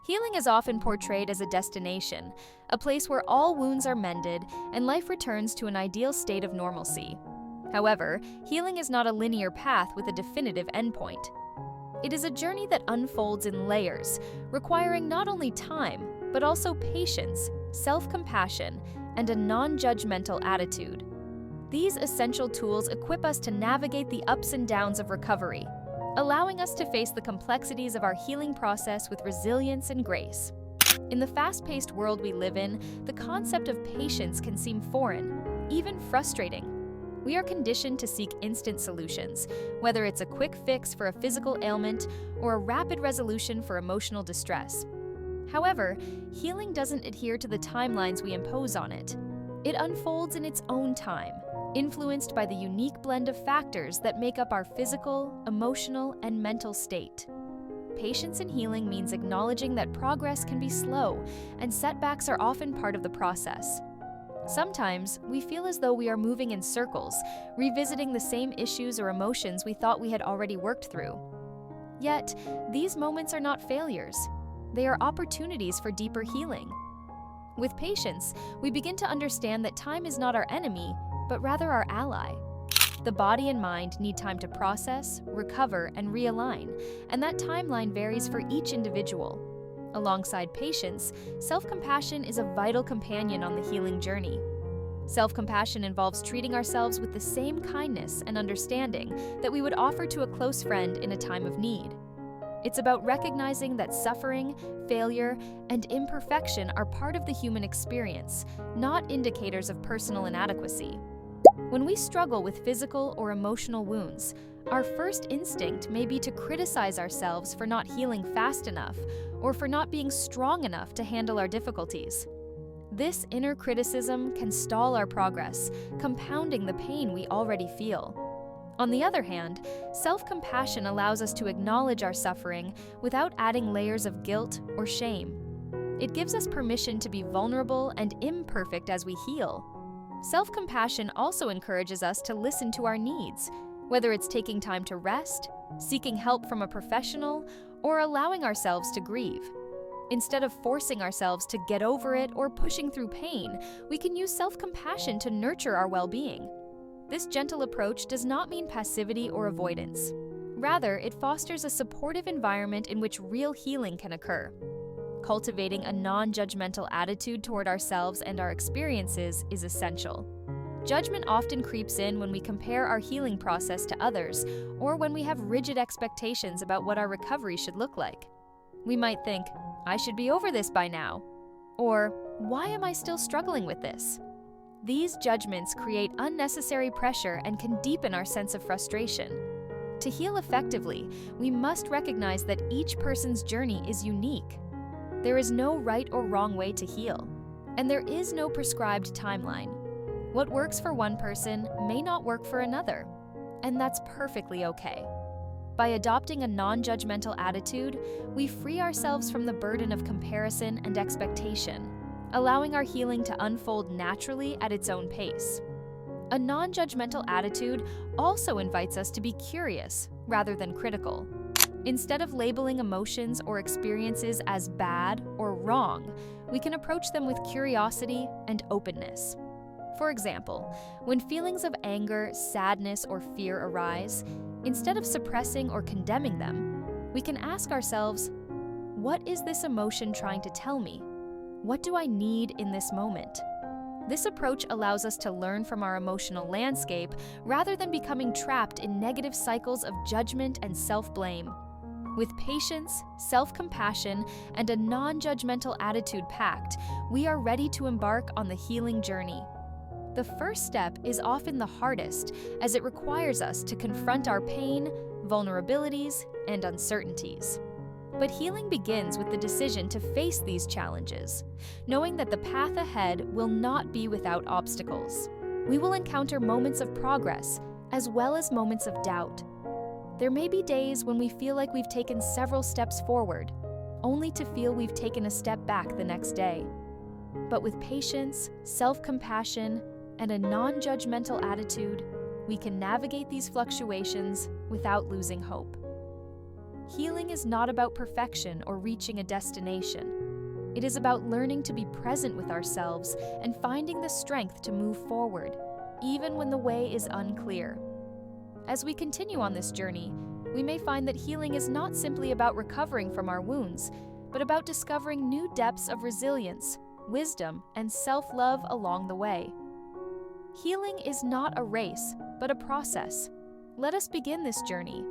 Healing is often portrayed as a destination, a place where all wounds are mended and life returns to an ideal state of normalcy. However, healing is not a linear path with a definitive endpoint. It is a journey that unfolds in layers, requiring not only time, but also patience, self-compassion, and a non-judgmental attitude. These essential tools equip us to navigate the ups and downs of recovery, allowing us to face the complexities of our healing process with resilience and grace. In the fast-paced world we live in, the concept of patience can seem foreign, even frustrating. We are conditioned to seek instant solutions, whether it's a quick fix for a physical ailment or a rapid resolution for emotional distress. However, healing doesn't adhere to the timelines we impose on it. It unfolds in its own time, influenced by the unique blend of factors that make up our physical, emotional, and mental state. Patience in healing means acknowledging that progress can be slow, and setbacks are often part of the process. Sometimes, we feel as though we are moving in circles, revisiting the same issues or emotions we thought we had already worked through. Yet, these moments are not failures. They are opportunities for deeper healing. With patience, we begin to understand that time is not our enemy, but rather our ally. The body and mind need time to process, recover, and realign, and that timeline varies for each individual. Alongside patience, self-compassion is a vital companion on the healing journey. Self-compassion involves treating ourselves with the same kindness and understanding that we would offer to a close friend in a time of need. It's about recognizing that suffering, failure, and imperfection are part of the human experience, not indicators of personal inadequacy. When we struggle with physical or emotional wounds, our first instinct may be to criticize ourselves for not healing fast enough or for not being strong enough to handle our difficulties. This inner criticism can stall our progress, compounding the pain we already feel. On the other hand, self-compassion allows us to acknowledge our suffering without adding layers of guilt or shame. It gives us permission to be vulnerable and imperfect as we heal. Self-compassion also encourages us to listen to our needs, whether it's taking time to rest, seeking help from a professional, or allowing ourselves to grieve. Instead of forcing ourselves to get over it or pushing through pain, we can use self-compassion to nurture our well-being. This gentle approach does not mean passivity or avoidance. Rather, it fosters a supportive environment in which real healing can occur. Cultivating a non-judgmental attitude toward ourselves and our experiences is essential. Judgment often creeps in when we compare our healing process to others, or when we have rigid expectations about what our recovery should look like. We might think, "I should be over this by now," or "Why am I still struggling with this?" These judgments create unnecessary pressure and can deepen our sense of frustration. To heal effectively, we must recognize that each person's journey is unique. There is no right or wrong way to heal, and there is no prescribed timeline. What works for one person may not work for another, and that's perfectly okay. By adopting a non-judgmental attitude, we free ourselves from the burden of comparison and expectation, allowing our healing to unfold naturally at its own pace. A non-judgmental attitude also invites us to be curious rather than critical. Instead of labeling emotions or experiences as bad or wrong, we can approach them with curiosity and openness. For example, when feelings of anger, sadness, or fear arise, instead of suppressing or condemning them, we can ask ourselves, what is this emotion trying to tell me? What do I need in this moment? This approach allows us to learn from our emotional landscape rather than becoming trapped in negative cycles of judgment and self-blame. With patience, self-compassion, and a non-judgmental attitude packed, we are ready to embark on the healing journey. The first step is often the hardest, as it requires us to confront our pain, vulnerabilities, and uncertainties. But healing begins with the decision to face these challenges, knowing that the path ahead will not be without obstacles. We will encounter moments of progress, as well as moments of doubt. There may be days when we feel like we've taken several steps forward, only to feel we've taken a step back the next day. But with patience, self-compassion, and a non-judgmental attitude, we can navigate these fluctuations without losing hope. Healing is not about perfection or reaching a destination. It is about learning to be present with ourselves and finding the strength to move forward, even when the way is unclear. As we continue on this journey, we may find that healing is not simply about recovering from our wounds, but about discovering new depths of resilience, wisdom, and self-love along the way. Healing is not a race, but a process. Let us begin this journey,